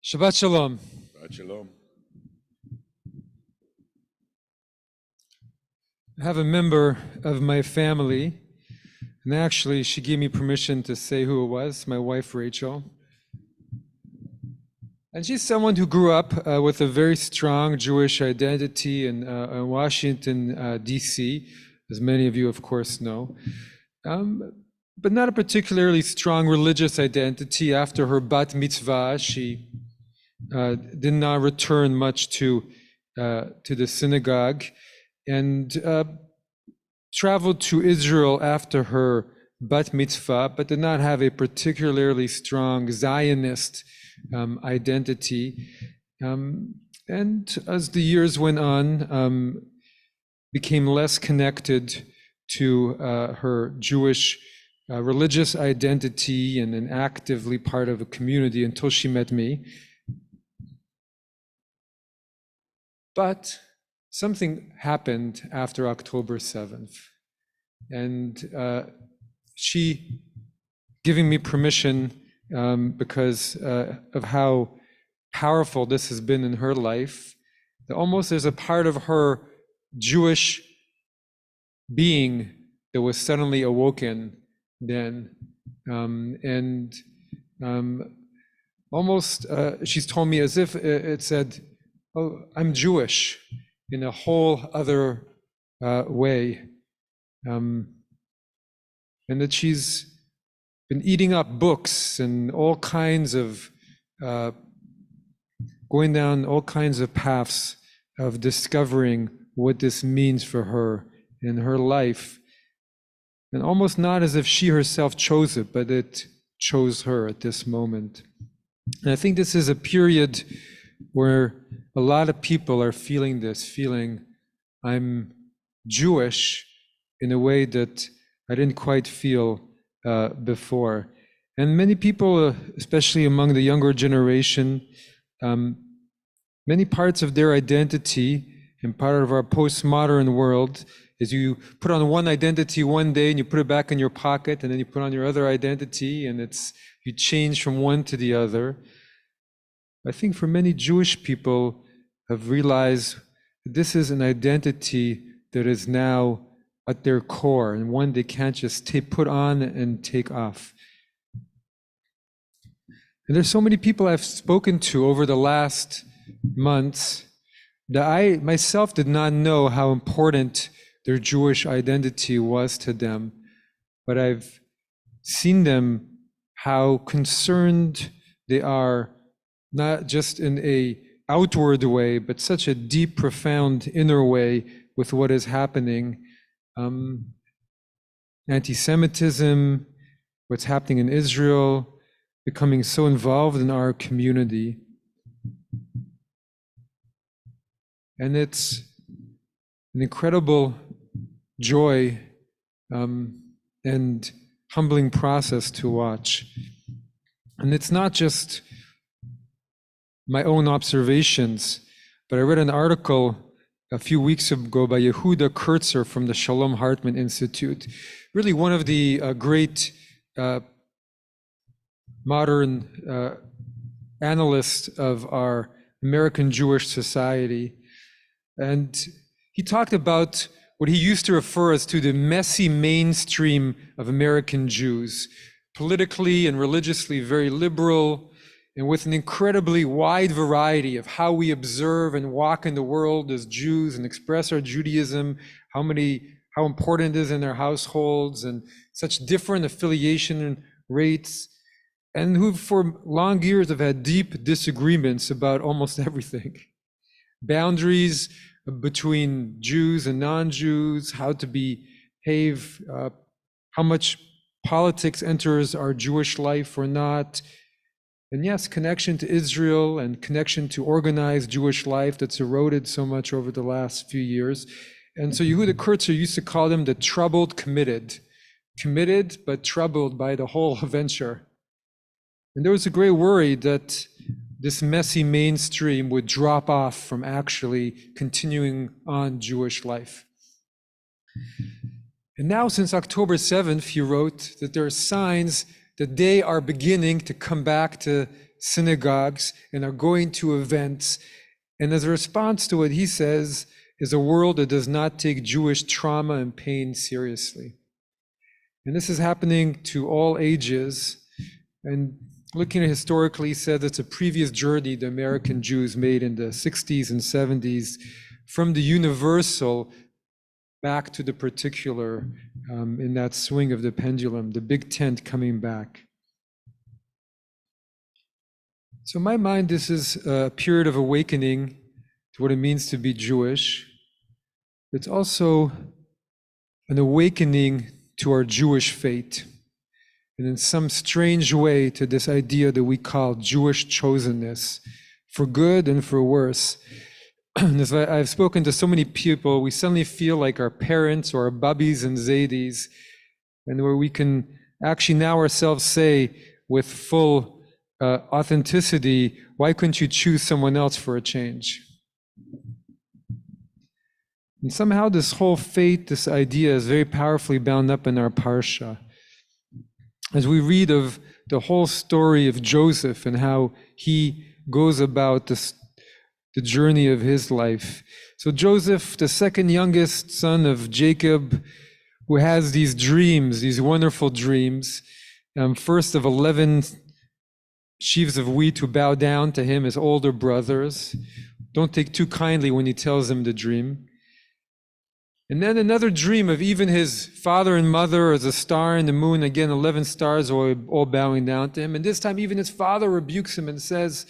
Shabbat Shalom. Shabbat Shalom. I have a member of my family, and actually she gave me permission to say who it was, my wife Rachel. And she's someone who grew up with a very strong Jewish identity in Washington, D.C., as many of you, of course, know. But not a particularly strong religious identity. After her bat mitzvah, she did not return much to the synagogue, and traveled to Israel after her bat mitzvah, but did not have a particularly strong Zionist identity. And as the years went on, became less connected to her Jewish religious identity and actively part of a community until she met me. But something happened after October 7th, and she giving me permission because of how powerful this has been in her life, that almost there's a part of her Jewish being that was suddenly awoken then, and almost she's told me as if it said, "Oh, I'm Jewish," in a whole other way, and that she's been eating up books and all kinds of going down all kinds of paths of discovering what this means for her in her life, and almost not as if she herself chose it, but it chose her at this moment. And I think this is a period where a lot of people are feeling this, feeling I'm Jewish in a way that I didn't quite feel before. And many people, especially among the younger generation, many parts of their identity and part of our postmodern world is you put on one identity one day and you put it back in your pocket, and then you put on your other identity, and you change from one to the other. I think for many Jewish people have realized that this is an identity that is now at their core, and one they can't just put on and take off. And there's so many people I've spoken to over the last months that I myself did not know how important their Jewish identity was to them, but I've seen them, how concerned they are, not just in a outward way, but such a deep, profound inner way with what is happening. Anti-Semitism, what's happening in Israel, becoming so involved in our community. And it's an incredible joy and humbling process to watch. And it's not just my own observations, but I read an article a few weeks ago by Yehuda Kurtzer from the Shalom Hartman Institute, really one of the great modern analysts of our American Jewish society. And he talked about what he used to refer as to the messy mainstream of American Jews, politically and religiously very liberal, and with an incredibly wide variety of how we observe and walk in the world as Jews and express our Judaism, how important it is in their households, and such different affiliation rates, and who for long years have had deep disagreements about almost everything. Boundaries between Jews and non-Jews, how to behave, how much politics enters our Jewish life or not. And yes, connection to Israel and connection to organized Jewish life that's eroded so much over the last few years. And so Yehuda Kurtzer used to call them the troubled committed but troubled by the whole venture. And there was a great worry that this messy mainstream would drop off from actually continuing on Jewish life. And now since October 7th, he wrote that there are signs that they are beginning to come back to synagogues and are going to events. And as a response to what he says is a world that does not take Jewish trauma and pain seriously. And this is happening to all ages. And looking at historically, he said it's a previous journey the American Jews made in the 60s and 70s from the universal back to the particular, in that swing of the pendulum, the big tent coming back. So in my mind, this is a period of awakening to what it means to be Jewish. It's also an awakening to our Jewish fate, and in some strange way to this idea that we call Jewish chosenness, for good and for worse. As I've spoken to so many people, we suddenly feel like our parents or our babis and zaydis, and where we can actually now ourselves say with full authenticity, why couldn't you choose someone else for a change? And somehow this whole fate, this idea is very powerfully bound up in our parsha. As we read of the whole story of Joseph and how he goes about the journey of his life. So Joseph, the second youngest son of Jacob, who has these dreams, these wonderful dreams, first of 11 sheaves of wheat who bow down to him as older brothers. Don't take too kindly when he tells them the dream. And then another dream of even his father and mother as a star in the moon, again 11 stars all bowing down to him. And this time even his father rebukes him and says,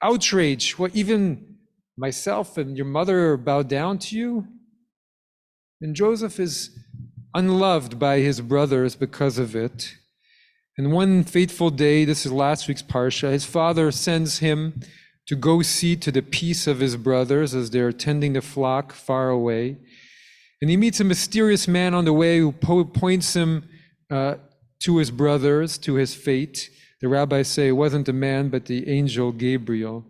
outrage, what, even myself and your mother bow down to you? And Joseph is unloved by his brothers because of it. And one fateful day, this is last week's parsha, his father sends him to go see to the peace of his brothers as they're tending the flock far away. And he meets a mysterious man on the way who points him to his brothers, to his fate. The rabbis say it wasn't a man, but the angel Gabriel.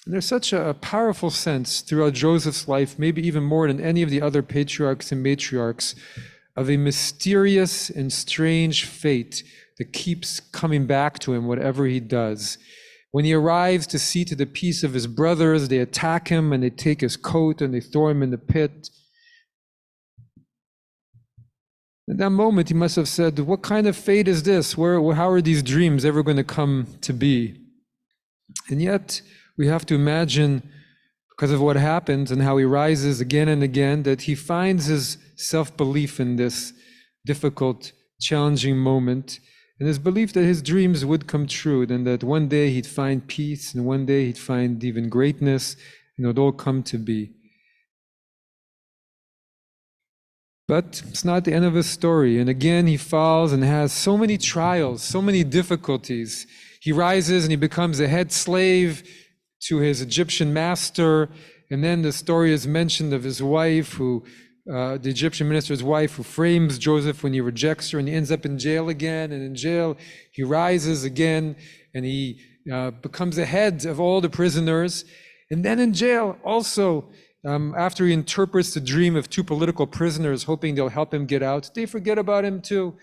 And there's such a powerful sense throughout Joseph's life, maybe even more than any of the other patriarchs and matriarchs, of a mysterious and strange fate that keeps coming back to him, whatever he does. When he arrives to see to the peace of his brothers, they attack him and they take his coat and they throw him in the pit. At that moment, he must have said, what kind of fate is this? How are these dreams ever going to come to be? And yet, we have to imagine, because of what happens and how he rises again and again, that he finds his self-belief in this difficult, challenging moment, and his belief that his dreams would come true, and that one day he'd find peace, and one day he'd find even greatness, and it would all come to be. But it's not the end of his story. And again, he falls and has so many trials, so many difficulties. He rises and he becomes a head slave to his Egyptian master. And then the story is mentioned of his wife, the Egyptian minister's wife, who frames Joseph when he rejects her, and he ends up in jail again. And in jail, he rises again and he becomes the head of all the prisoners. And then in jail also, after he interprets the dream of two political prisoners, hoping they'll help him get out, they forget about him too.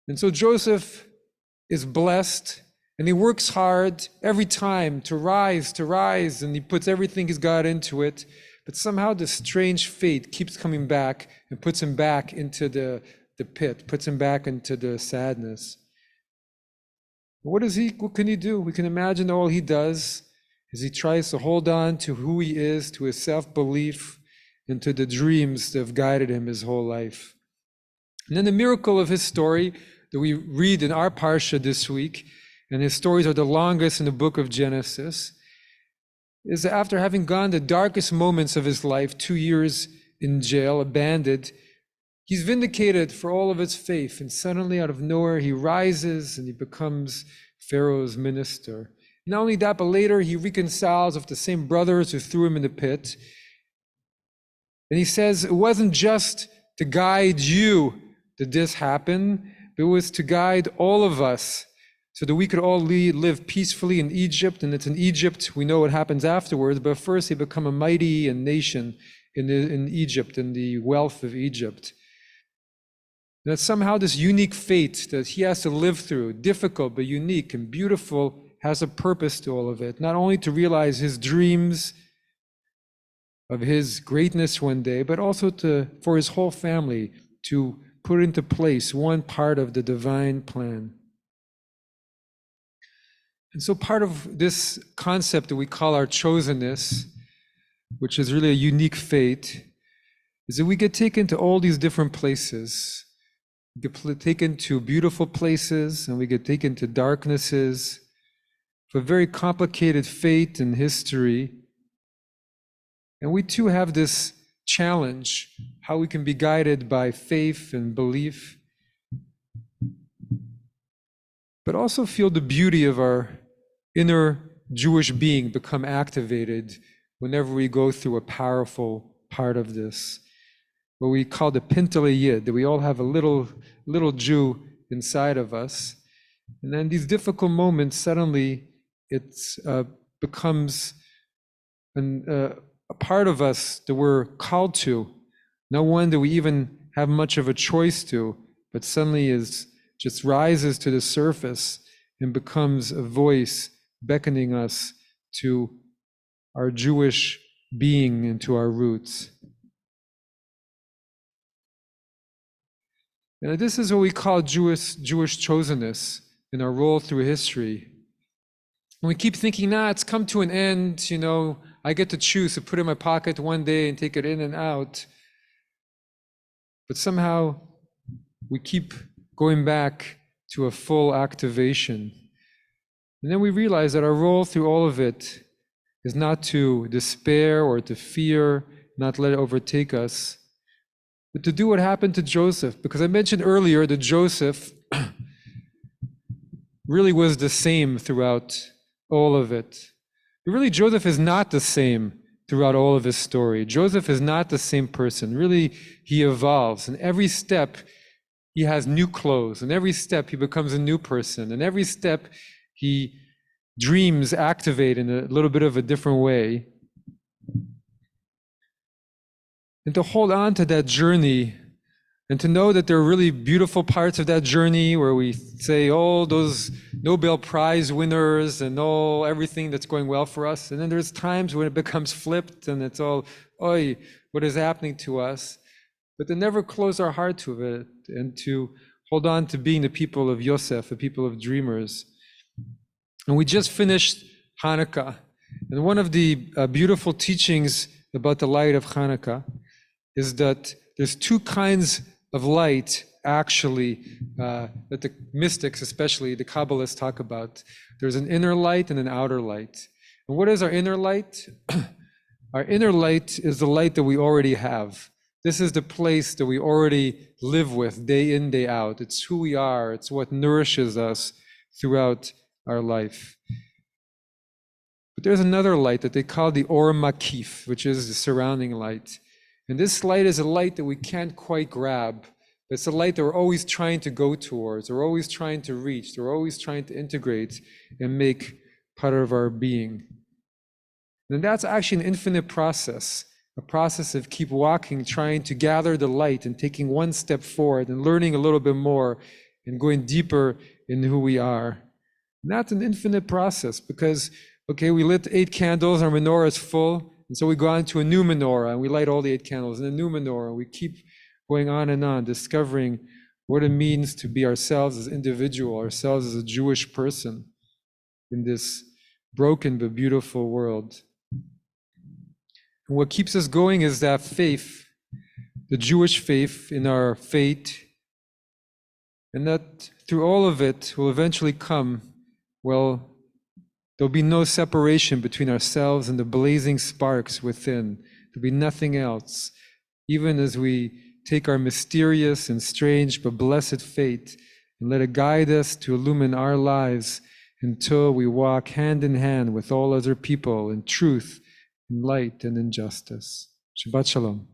And so Joseph is blessed, and he works hard every time to rise, and he puts everything he's got into it. But somehow this strange fate keeps coming back and puts him back into the pit, puts him back into the sadness. What can he do? We can imagine all he does as he tries to hold on to who he is, to his self-belief, and to the dreams that have guided him his whole life. And then the miracle of his story that we read in our parsha this week, and his stories are the longest in the book of Genesis, is that after having gone the darkest moments of his life, 2 years in jail, abandoned, he's vindicated for all of his faith, and suddenly out of nowhere he rises and he becomes Pharaoh's minister. Not only that, but later he reconciles with the same brothers who threw him in the pit. And he says it wasn't just to guide you that this happened, but it was to guide all of us so that we could all live peacefully in Egypt. And it's in Egypt, we know what happens afterwards, but first he become a mighty nation in Egypt, in the wealth of Egypt. That somehow this unique fate that he has to live through, difficult but unique and beautiful, has a purpose to all of it. Not only to realize his dreams of his greatness one day, but also for his whole family to put into place one part of the divine plan. And so part of this concept that we call our chosenness, which is really a unique fate, is that we get taken to all these different places. We get taken to beautiful places, and we get taken to darknesses, for a very complicated fate and history. And we too have this challenge, how we can be guided by faith and belief, but also feel the beauty of our inner Jewish being become activated whenever we go through a powerful part of this, what we call the Pintele Yid, that we all have a little Jew inside of us. And then these difficult moments, suddenly it becomes a part of us that we're called to, no one that we even have much of a choice to, but suddenly just rises to the surface and becomes a voice beckoning us to our Jewish being and to our roots. And this is what we call Jewish chosenness in our role through history. And we keep thinking, it's come to an end, I get to choose to put it in my pocket one day and take it in and out. But somehow we keep going back to a full activation. And then we realize that our role through all of it is not to despair or to fear, not let it overtake us, but to do what happened to Joseph. Because I mentioned earlier that Joseph really was the same throughout all of it. But really, Joseph is not the same throughout all of his story. Joseph is not the same person. Really, he evolves. And every step, he has new clothes. And every step, he becomes a new person. And every step, he dreams activate in a little bit of a different way. And to hold on to that journey and to know that there are really beautiful parts of that journey where we say, those Nobel Prize winners and everything that's going well for us. And then there's times when it becomes flipped and it's all, what is happening to us? But to never close our heart to it and to hold on to being the people of Yosef, the people of dreamers. And we just finished Hanukkah. And one of the beautiful teachings about the light of Hanukkah is that there's two kinds of light, actually, that the mystics, especially the Kabbalists, talk about. There's an inner light and an outer light. And what is our inner light? Our inner light is the light that we already have. This is the place that we already live with day in, day out. It's who we are. It's what nourishes us throughout our life. But there's another light that they call the Or Makif, which is the surrounding light. And this light is a light that we can't quite grab. It's a light that we're always trying to go towards, we're always trying to reach, we're always trying to integrate and make part of our being. And that's actually an infinite process, a process of keep walking, trying to gather the light and taking one step forward and learning a little bit more and going deeper in who we are. And that's an infinite process because, we lit 8 candles, our menorah is full. And so we go on to a new menorah and we light all the 8 candles and a new menorah. We keep going on and on, discovering what it means to be ourselves as individual, ourselves as a Jewish person in this broken but beautiful world. And what keeps us going is that faith, the Jewish faith in our fate, and that through all of it will eventually come, there'll be no separation between ourselves and the blazing sparks within. There'll be nothing else. Even as we take our mysterious and strange but blessed fate and let it guide us to illumine our lives until we walk hand in hand with all other people in truth, in light, and in justice. Shabbat Shalom.